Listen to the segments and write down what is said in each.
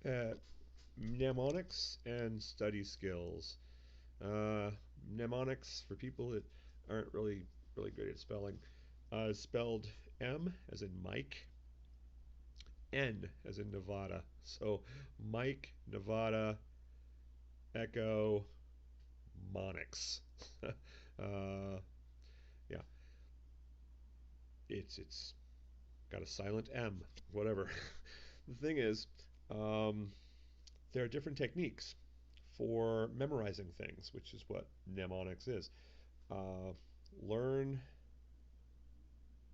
at mnemonics and study skills. Uh, Mnemonics, for people that aren't really great at spelling, spelled M as in Mike, N as in Nevada. So Mike, Nevada, Echo, Monix. uh, yeah, it's got a silent M, whatever. The thing is, um, there are different techniques for memorizing things, which is what mnemonics is. Uh, Learn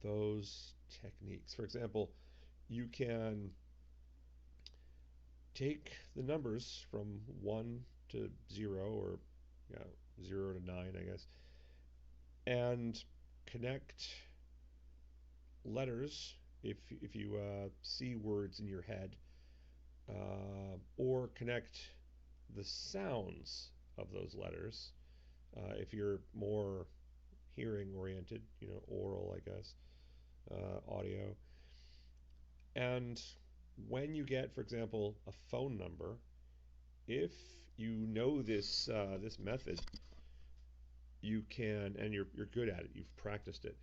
those techniques. For example, you can take the numbers from 1 to 0, or yeah, 0 to 9, I guess, and connect letters if you see words in your head, or connect the sounds of those letters. If you're more hearing oriented, oral, I guess, audio. And when you get, for example, a phone number, if you know this method, you can, and you're good at it, you've practiced it,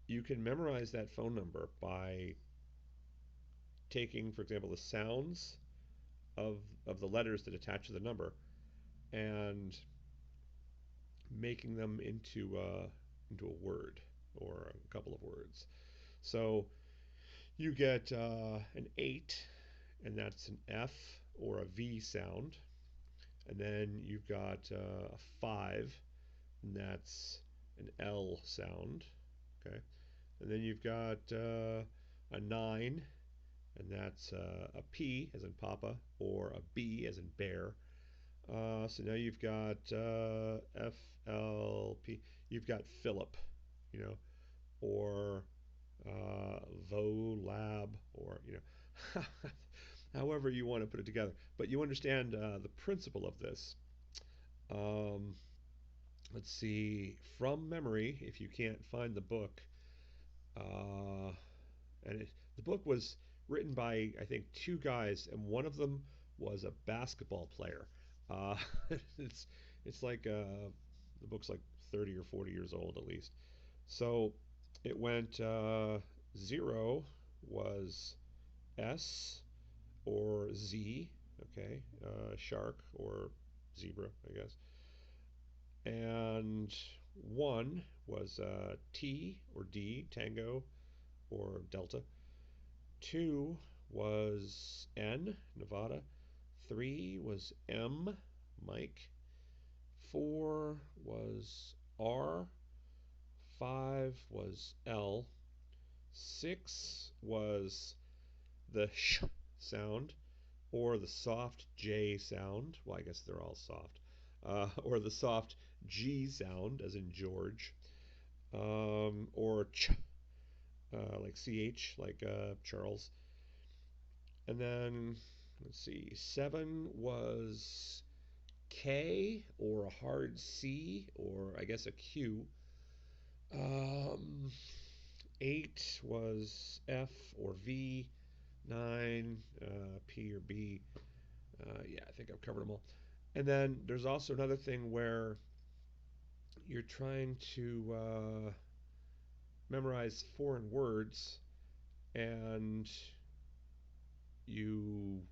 you can memorize that phone number by taking, for example, the sounds of of the letters that attach to the number and making them into a word or a couple of words. So you get an 8, and that's an F or a V sound. And then you've got a 5, and that's an L sound. Okay. And then you've got a 9, and that's a P as in Papa, or a B as in bear. So now you've got FLP. You've got Philip, you know, or Volab, or however you want to put it together. But you understand the principle of this. Um, let's see, from memory, if you can't find the book, uh, the book was written by, I think, two guys, and one of them was a basketball player. Uh, it's it's like the book's like 30 or 40 years old at least. So it went 0 was S or Z, okay, shark or zebra, I guess. And 1 was T or D, tango or delta. 2 was N, Nevada. 3 was M, Mike. 4 was R. 5 was L. 6 was the sh sound, or the soft J sound. Well, I guess they're all soft. Or the soft G sound, as in George. Or ch, like CH, like Charles. And then, let's see, 7 was K, or a hard C, or I guess a Q. Um, 8 was F or V. 9, P or B. Yeah, I think I've covered them all. And then there's also another thing where you're trying to memorize foreign words, and you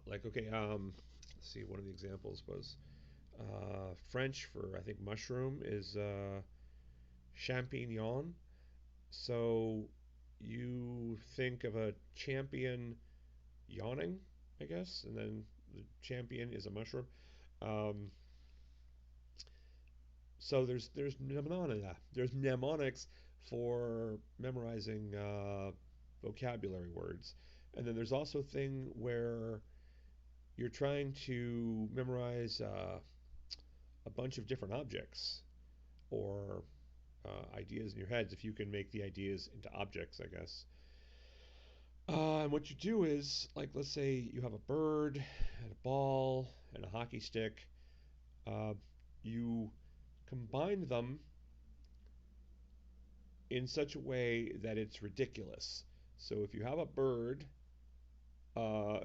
like, okay, let's see, one of the examples was French for, I think, mushroom is champignon. So you think of a champion yawning, I guess, and then the champion is a mushroom. Um, so there's mnemonics for memorizing vocabulary words, and then there's also a thing where you're trying to memorize a bunch of different objects, or ideas in your heads, if you can make the ideas into objects, I guess. And what you do is, like, let's say you have a bird and a ball and a hockey stick. Uh, you combine them in such a way that it's ridiculous. So if you have a bird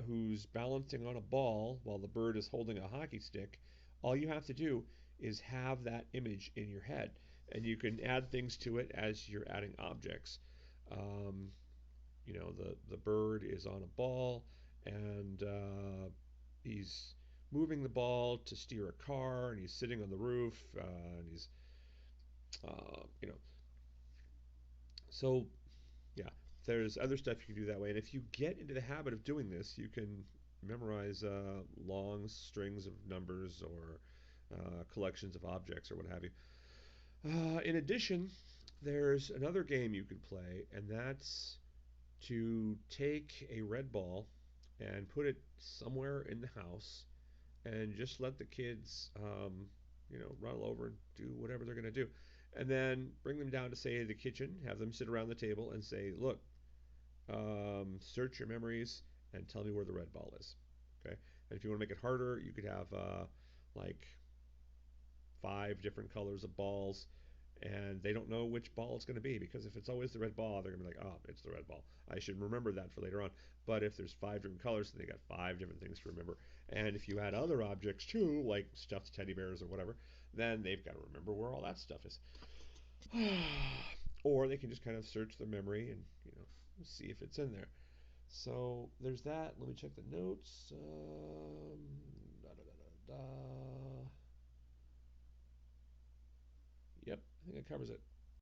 who's balancing on a ball while the bird is holding a hockey stick, all you have to do is have that image in your head. And you can add things to it as you're adding objects. Um, the bird is on a ball and he's moving the ball to steer a car, and he's sitting on the roof, and he's, you know, so yeah, there's other stuff you can do that way. And if you get into the habit of doing this, you can memorize long strings of numbers or collections of objects or what have you. In addition, there's another game you could play, and that's to take a red ball and put it somewhere in the house and just let the kids, run over and do whatever they're going to do. And then bring them down to, say, the kitchen, have them sit around the table and say, look, search your memories and tell me where the red ball is. Okay. And if you want to make it harder, you could have like 5 different colors of balls, and they don't know which ball it's going to be, because if it's always the red ball, they're going to be like, oh, it's the red ball. I should remember that for later on. But if there's 5 different colors, then they got 5 different things to remember. And if you add other objects too, like stuffed teddy bears or whatever, then they've got to remember where all that stuff is. Or they can just kind of search their memory and see if it's in there. So there's that. Let me check the notes. Da, da, da, da, da. Yep, I think that covers it.